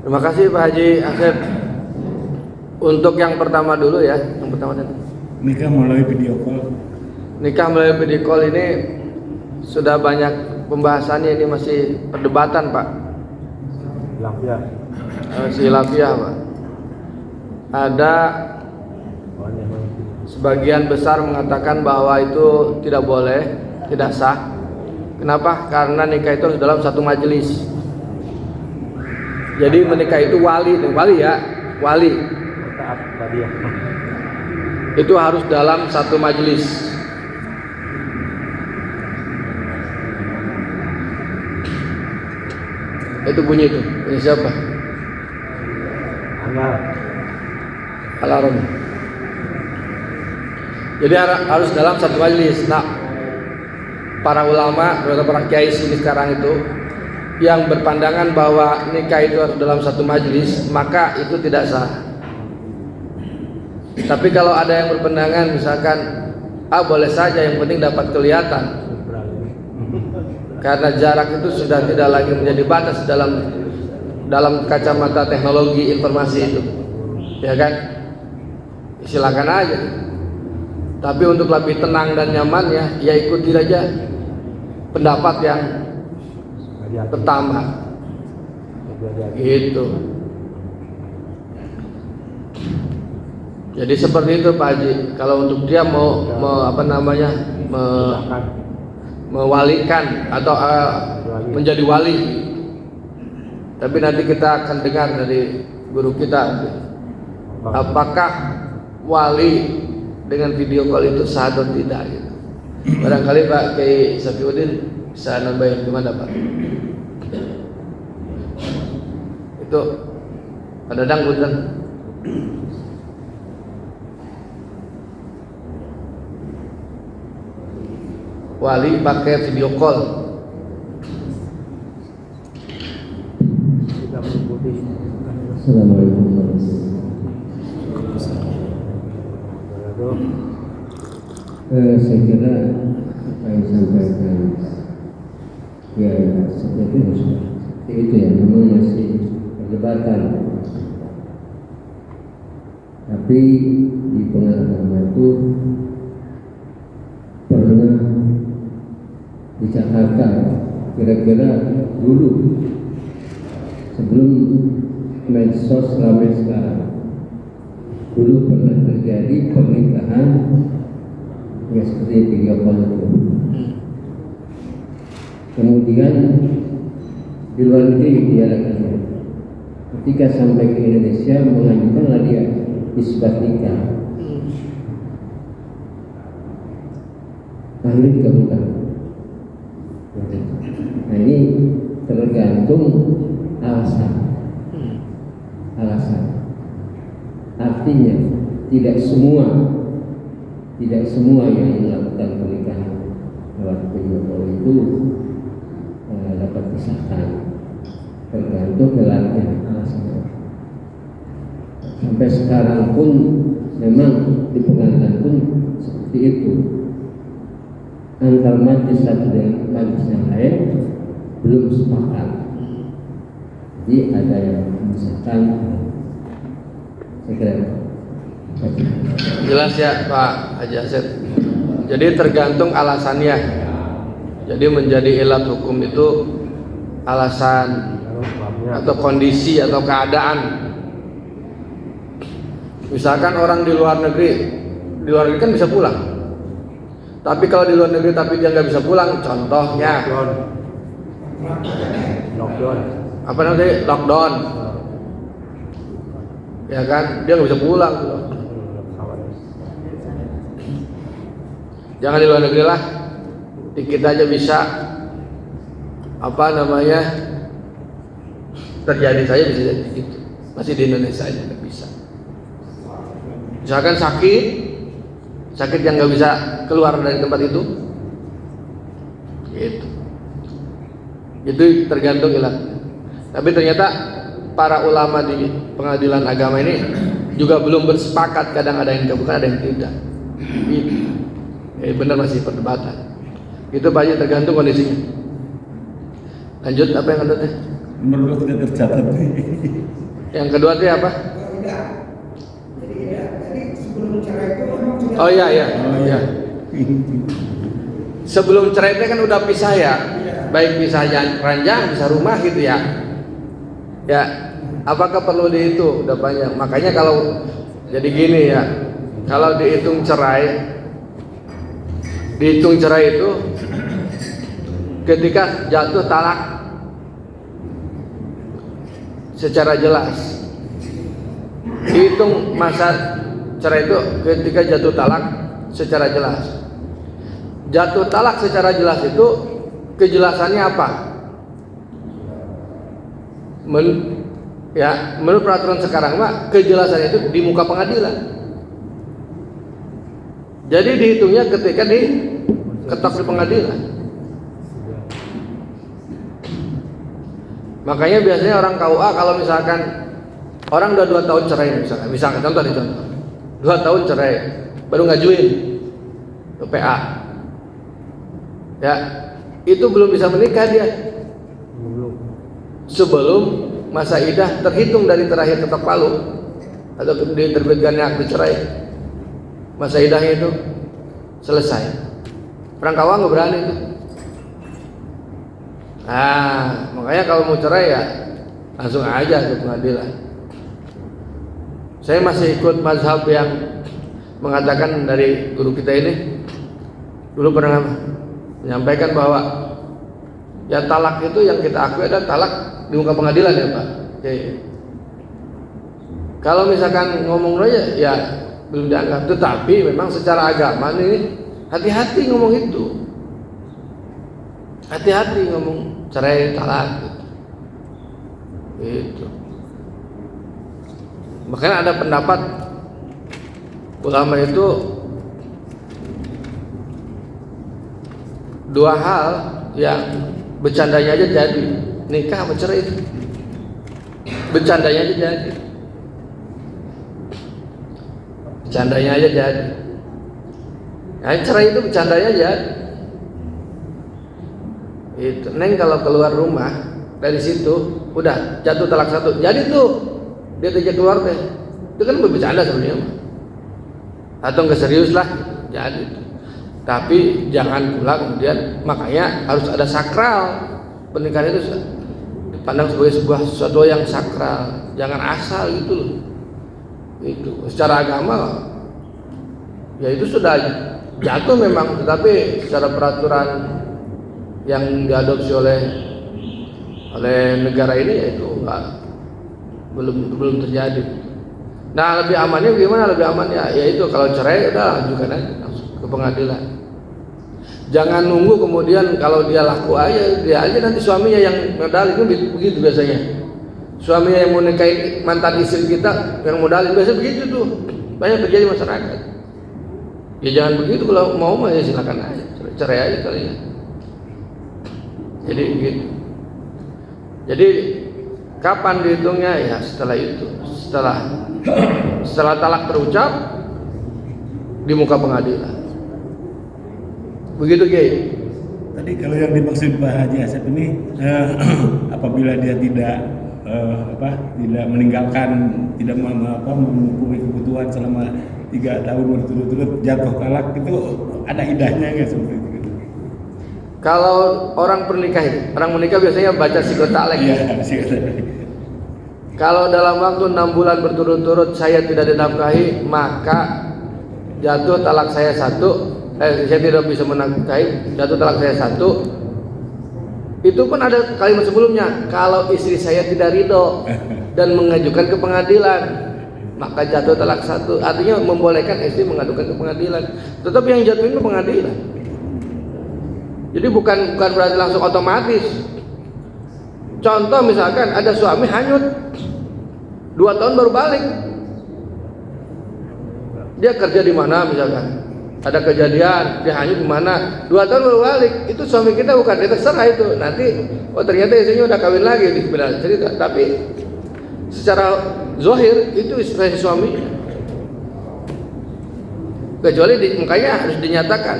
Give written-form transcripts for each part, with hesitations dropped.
Terima kasih Pak Haji Asep. Untuk yang pertama dulu ya, yang pertama tadi. Nikah melalui video call. Nikah melalui video call ini sudah banyak pembahasannya, ini masih perdebatan Pak. Lafiah. Masih lafiah Pak. Ada sebagian besar mengatakan bahwa itu tidak boleh, tidak sah. Kenapa? Karena nikah itu harus dalam satu majelis. Jadi menikah itu wali ya, wali. Taat tadi ya. Itu harus dalam satu majelis. Itu bunyi siapa? Anggar. Alarm. Jadi harus dalam satu majelis. Nah, para ulama, para kiai sini sekarang itu yang berpandangan bahwa nikah itu harus dalam satu majelis, maka itu tidak sah. Tapi kalau ada yang berpandangan misalkan boleh saja, yang penting dapat kelihatan, karena jarak itu sudah tidak lagi menjadi batas dalam kacamata teknologi informasi itu, ya kan? Silakan aja. Tapi untuk lebih tenang dan nyaman ya ikuti aja pendapat yang pertama. Gitu. Jadi seperti itu Pak Haji. Kalau untuk dia mau mewalikan atau menjadi wali. Tapi nanti kita akan dengar dari guru kita, apakah wali dengan video call itu sah atau tidak gitu. Barangkali Pak Kiai Safiuddin bisa nambahin gimana Pak? Itu Pak Dadang punten. Wali pakai video call. Tidak mengikuti. Assalamualaikum warahmatullahi saya kira apa yang disampaikan ya seperti itu ya, memang masih perdebatan. Tapi di pengalaman itu pernah di Jakarta, kira-kira dulu sebelum medsos ramai sekarang, dulu pernah terjadi pernikahan yang seperti video call itu. Kemudian di luar negeri diadakannya. Ketika sampai ke Indonesia mengajukanlah dia isbat nikah. Ahli dikabulkan. Nah ini tergantung alasan. Artinya tidak semua yang melakukan pernikahan lewat video call itu dapat disahkan. Tergantung gelarnya, alasannya. Sampai sekarang pun memang di pengadilan pun seperti itu. Antar majelis satu dengan majelis yang lain belum sepakat. Jadi ada yang memisahkan. Saya kira Jelas ya Pak Haji Asep. Jadi tergantung alasannya. Jadi menjadi ilat hukum itu alasan atau kondisi atau keadaan. Misalkan orang di luar negeri kan bisa pulang. Tapi kalau di luar negeri tapi dia nggak bisa pulang, contohnya Lockdown. apa namanya, lockdown, ya kan, dia nggak bisa pulang. Jangan di luar negeri lah, dikit aja bisa terjadi saja bisa jadi gitu. Masih di Indonesia aja nggak bisa. Misalkan sakit yang nggak bisa keluar dari tempat itu, gitu. Itu tergantung ilatnya. Tapi ternyata para ulama di pengadilan agama ini juga belum bersepakat. Kadang ada yang dikabulkan, ada yang tidak. Gitu. Benar masih perdebatan. Itu Pak Haji, tergantung kondisinya. Lanjut, apa yang lanjutnya? Nomor 2 tidak tercatat nih. Yang kedua itu apa? Oh iya. Sebelum cerai itu kan udah pisah ya, baik pisah ranjang, pisah rumah gitu ya. Ya, apakah perlu dihitung? Udah banyak. Makanya kalau jadi gini ya, kalau dihitung cerai itu ketika jatuh talak secara jelas. Dihitung masa cerai itu ketika jatuh talak secara jelas. Jatuh talak secara jelas itu kejelasannya apa? Menurut peraturan sekarang Pak, kejelasannya itu di muka pengadilan. Jadi dihitungnya ketika diketok di pengadilan. Makanya biasanya orang KUA kalau misalkan orang udah 2 tahun cerai misalkan contoh 2 tahun cerai baru ngajuin ke PA. Ya, itu belum bisa menikah dia. Sebelum masa idah terhitung dari terakhir ketok palu atau diterbitkannya akte cerai. Masa idahnya itu selesai. Orang KUA nggak berani itu. Nah, makanya kalau mau cerai ya langsung aja ke pengadilan. Saya masih ikut mazhab yang mengatakan dari guru kita ini dulu pernah menyampaikan bahwa ya talak itu yang kita akui adalah talak di muka pengadilan ya Pak. Oke. Kalau misalkan ngomong aja ya belum dianggap, tetapi memang secara agama ini hati-hati ngomong itu. Hati-hati ngomong cerai talak gitu. Makanya ada pendapat ulama itu 2 hal yang bercandanya aja jadi, nikah apa cerai itu bercandanya aja jadi, bercandanya aja jadi. Nah, cerai itu bercandanya aja. Itu Neng kalau keluar rumah dari situ udah jatuh talak 1, jadi tuh dia tidak keluar teh, itu kan bercanda sebenarnya, atau nggak serius lah, jadi. Tapi jangan pula kemudian, makanya harus ada sakral. Pernikahan itu dipandang sebagai sesuatu yang sakral, jangan asal gitu loh. Itu secara agama ya itu sudah jatuh memang, tetapi secara peraturan yang diadopsi oleh negara ini yaitu belum terjadi. Nah, lebih amannya gimana? Lebih amannya yaitu kalau cerai udah ajukan aja langsung ke pengadilan. Jangan nunggu kemudian kalau dia laku aja, dia aja nanti suaminya yang modal. Itu begitu biasanya. Suaminya yang mau nikahin mantan istri kita yang modalin, biasa begitu tuh. Banyak terjadi masyarakat. Ya jangan begitu, kalau mau mah ya silakan aja, cerai aja kalian. Jadi begitu. Jadi kapan dihitungnya? Ya setelah itu, setelah talak terucap di muka pengadilan. Begitu Kiai. Tadi kalau yang dimaksud Pak Haji Asep ini apabila dia tidak meninggalkan, tidak memenuhi kebutuhan selama 3 tahun berturut-turut jatuh talak, itu ada idahnya nggak seperti itu? Kalau orang menikah biasanya baca psikotalek. Iya, psikotalek. Kalau dalam waktu 6 bulan berturut-turut saya tidak dinafkahi, maka jatuh talak saya 1. Saya tidak bisa menafkahi, jatuh talak saya 1. Itu pun ada kalimat sebelumnya, kalau istri saya tidak ridho dan mengajukan ke pengadilan, maka jatuh talak 1. Artinya membolehkan istri mengajukan ke pengadilan. Tetapi yang jatuhin ke pengadilan. Jadi bukan berarti langsung otomatis. Contoh misalkan ada suami hanyut 2 tahun baru balik. Dia kerja di mana misalkan, ada kejadian dia hanyut di mana, 2 tahun baru balik. Itu suami kita bukan, dia terserah itu. Nanti ternyata istrinya udah kawin lagi di sebelah cerita. Tapi secara zahir itu istri suami. Kecuali makanya harus dinyatakan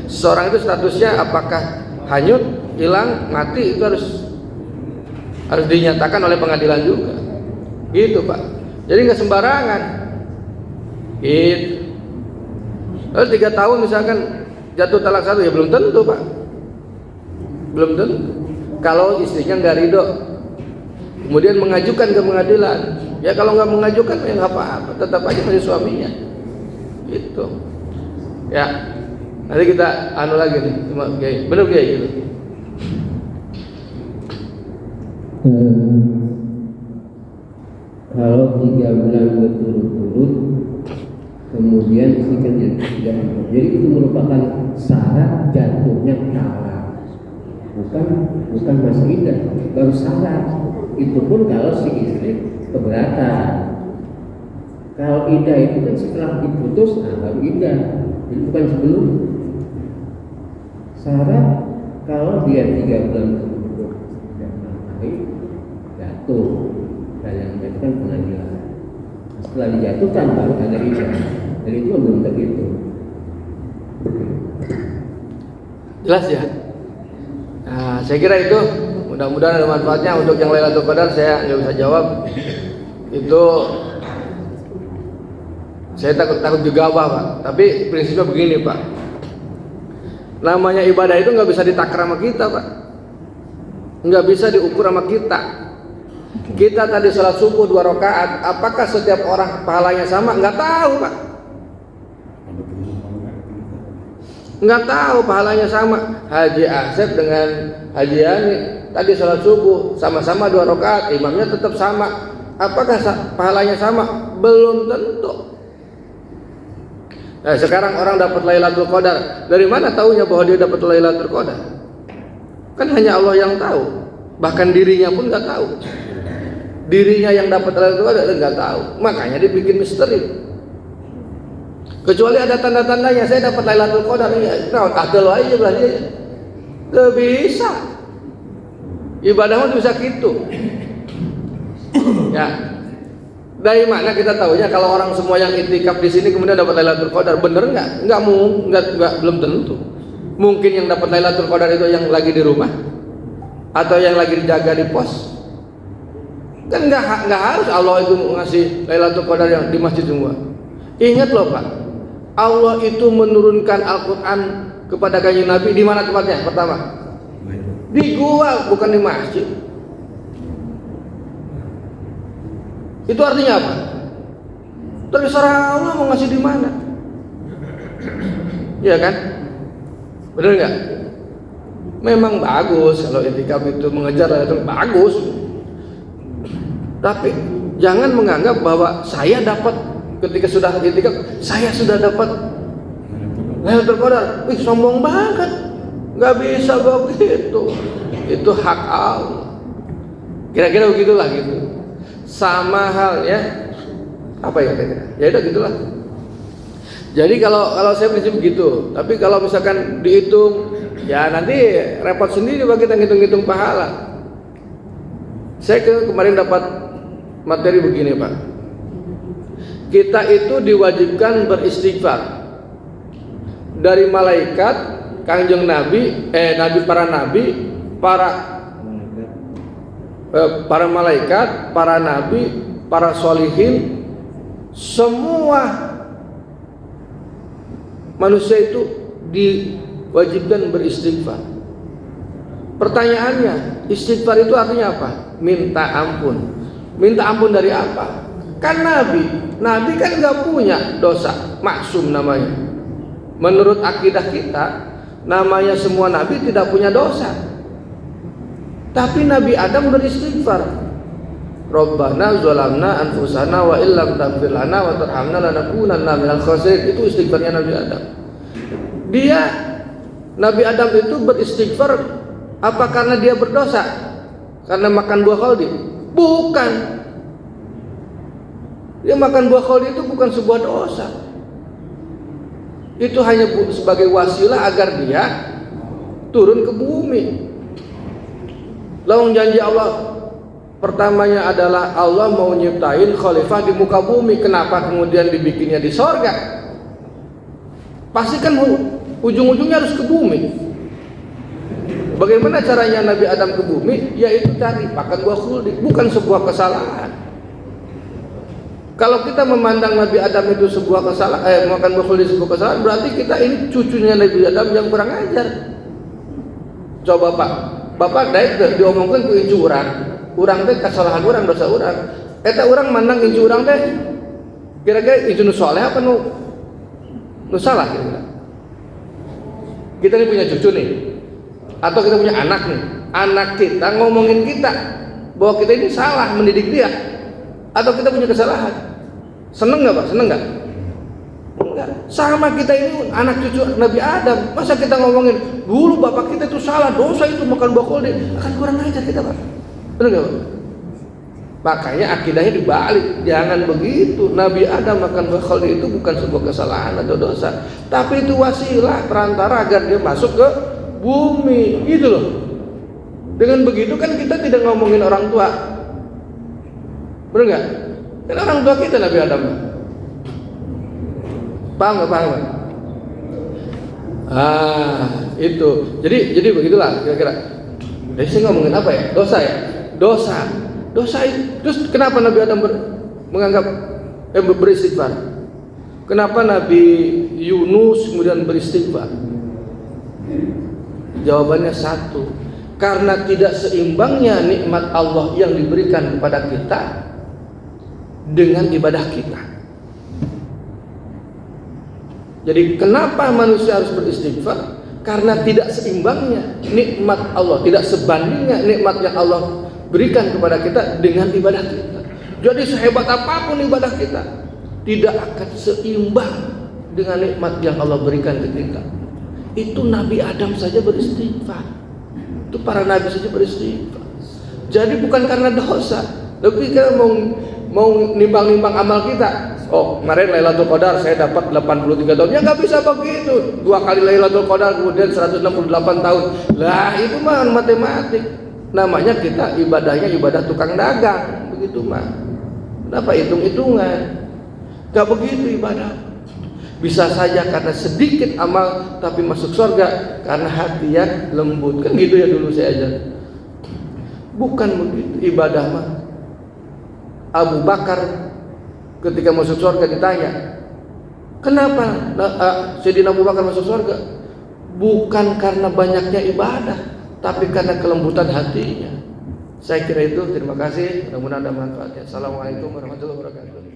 seseorang itu statusnya apakah hanyut, hilang, mati, itu harus harus dinyatakan oleh pengadilan juga. Gitu Pak. Jadi nggak sembarangan. Gitu. Lalu 3 tahun misalkan jatuh talak 1 ya belum tentu Pak. Belum tentu. Kalau istrinya nggak ridho, kemudian mengajukan ke pengadilan, ya kalau nggak mengajukan ya nggak apa-apa, tetap aja masih suaminya. Itu. Ya. Nanti kita anu lagi nih, cuma kayak bener kayak gitu. Kalau 3 bulan berturut-turut kemudian istrikan tidak ikut, jadi itu merupakan syarat jatuhnya talak, bukan masa iddah, baru syarat. Itu pun kalau si istri keberatan. Kalau iddah itu kan setelah diputus, baru iddah, jadi bukan sebelum. Syarat kalau dia 3 bulan berturut-turut tidak menafkahi, jatuh, dan yang menjatuhkan pengadilan. Setelah dijatuhkan baru ada iddah, dan itu belum begitu. Jelas ya? Nah, saya kira itu mudah-mudahan ada manfaatnya. Untuk yang Lailatul Qadar saya nggak bisa jawab. Itu saya takut juga Pak. Tapi prinsipnya begini Pak. Namanya ibadah itu nggak bisa ditakar sama kita Pak. Nggak bisa diukur sama kita. Kita tadi sholat subuh 2 rakaat. Apakah setiap orang pahalanya sama? Nggak tahu Pak. Nggak tahu pahalanya sama. Haji Asep dengan Haji Yani tadi sholat subuh sama-sama 2 rakaat, imamnya tetap sama. Apakah pahalanya sama? Belum tentu. Nah, sekarang orang dapat Lailatul Qadar, dari mana taunya bahwa dia dapat Lailatul Qadar? Kan hanya Allah yang tahu. Bahkan dirinya pun nggak tahu. Dirinya yang dapat Lailatul Qadar nggak tahu. Makanya dibikin misteri. Kecuali ada tanda-tandanya, saya dapat Lailatul Qadar, ya, nah, ada lo aja berarti. Gak bisa. Ibadahmu bisa gitu. Ya. Dari mana kita tahunya kalau orang semua yang itikaf di sini kemudian dapat Lailatul Qadar? Bener nggak? Nggak, belum tentu. Mungkin yang dapat Lailatul Qadar itu yang lagi di rumah atau yang lagi dijaga di pos. Kan nggak harus Allah itu ngasih Lailatul Qadar yang di masjid semua. Ingat loh Pak, Allah itu menurunkan Al-Quran kepada Kanjeng Nabi di mana tempatnya? Pertama, di gua, bukan di masjid. Itu artinya apa? Terserah Allah mau ngasih di mana. Iya kan? Benar nggak? Memang bagus kalau itikaf itu mengejar itu bagus. Tapi jangan menganggap bahwa saya dapat ketika sudah itikaf, saya sudah dapat Lailatul Qadar. Wih, sombong banget. Nggak bisa begitu. Itu hak Allah. Kira-kira begitulah gitu. Sama halnya apa ya kira-kira? Ya udah gitulah. Jadi kalau saya prinsip begitu. Tapi kalau misalkan dihitung, ya nanti repot sendiri bagi kita ngitung-ngitung pahala. Saya kemarin dapat materi begini Pak. Kita itu diwajibkan beristighfar dari malaikat, Kanjeng Nabi, para nabi, para malaikat, para nabi, para sholihin, semua manusia itu diwajibkan beristighfar. Pertanyaannya, istighfar itu artinya apa? Minta ampun. Minta ampun dari apa? Kan Nabi kan nggak punya dosa, maksum namanya. Menurut akidah kita, namanya semua Nabi tidak punya dosa. Tapi Nabi Adam beristighfar. Rabbana zalamna anfusana wa illam taghfir lana wa tarhamna lanakunanna minal khasirin. Itu istighfarnya Nabi Adam. Nabi Adam itu beristighfar apa karena dia berdosa? Karena makan buah khaldi? Bukan. Dia makan buah khaldi itu bukan sebuah dosa. Itu hanya sebagai wasilah agar dia turun ke bumi. Lalu janji Allah pertamanya adalah Allah mau nyiptain khalifah di muka bumi. Kenapa kemudian dibikinnya di sorga? Pasti kan ujung-ujungnya harus ke bumi. Bagaimana caranya Nabi Adam ke bumi? Yaitu tadi makan buah khuldi, bukan sebuah kesalahan. Kalau kita memandang Nabi Adam itu sebuah kesalahan, makan buah khuldi sebuah kesalahan, berarti kita ini cucunya Nabi Adam yang kurang ajar. Coba Bapak daik diomongkan ku incu urang teh kesalahan urang, dosa urang. Eta urang mandang incu urang teh kira-kira incu nu saleh apa nu salah kira-kira. Kita ini punya cucu nih, atau kita punya anak nih. Anak kita ngomongin kita bahwa kita ini salah mendidik dia, atau kita punya kesalahan. Seneng nggak Pak? Seneng nggak? Enggak. Sama kita ini anak cucu Nabi Adam. Masa kita ngomongin dulu bapak kita itu salah, dosa itu makan buah khuldi, akan kurang ajar kita Pak. Benar nggak Pak? Makanya akidahnya dibalik, jangan begitu. Nabi Adam makan buah khuldi itu bukan sebuah kesalahan atau dosa, tapi itu wasilah perantara agar dia masuk ke bumi, gitu loh. Dengan begitu kan kita tidak ngomongin orang tua, benar nggak? Kan orang tua kita Nabi Adam. Paham nggak? Paham nggak? Itu. Jadi begitulah kira-kira. Jadi saya ngomongin apa ya? Dosa ya? Dosa itu. Terus kenapa Nabi Adam menganggap beristighfar? Kenapa Nabi Yunus kemudian beristighfar? Jawabannya satu, karena tidak seimbangnya nikmat Allah yang diberikan kepada kita dengan ibadah kita. Jadi kenapa manusia harus beristighfar? Karena tidak seimbangnya nikmat Allah, tidak sebandingnya nikmat yang Allah berikan kepada kita dengan ibadah kita. Jadi sehebat apapun ibadah kita, tidak akan seimbang dengan nikmat yang Allah berikan ke kita. Itu Nabi Adam saja beristighfar, itu para nabi saja beristighfar. Jadi bukan karena dosa, tapi kita mau nimbang-nimbang amal kita. Oh, kemarin Lailatul Qadar saya dapat 83 tahun. Ya nggak bisa begitu. 2 kali Lailatul Qadar kemudian 168 tahun. Lah itu mah matematik. Namanya kita ibadahnya ibadah tukang dagang, begitu mah. Kenapa hitung-hitungan? Gak begitu ibadah. Bisa saja karena sedikit amal tapi masuk surga karena hati yang lembut. Kan gitu ya dulu saya ajar. Bukan begitu ibadah mah. Abu Bakar ketika masuk surga ditanya, kenapa Sayyidina Abu Bakar masuk surga? Bukan karena banyaknya ibadah, tapi karena kelembutan hatinya. Saya kira itu. Terima kasih. Mudah-mudahan ada manfaatnya. Assalamualaikum warahmatullahi wabarakatuh.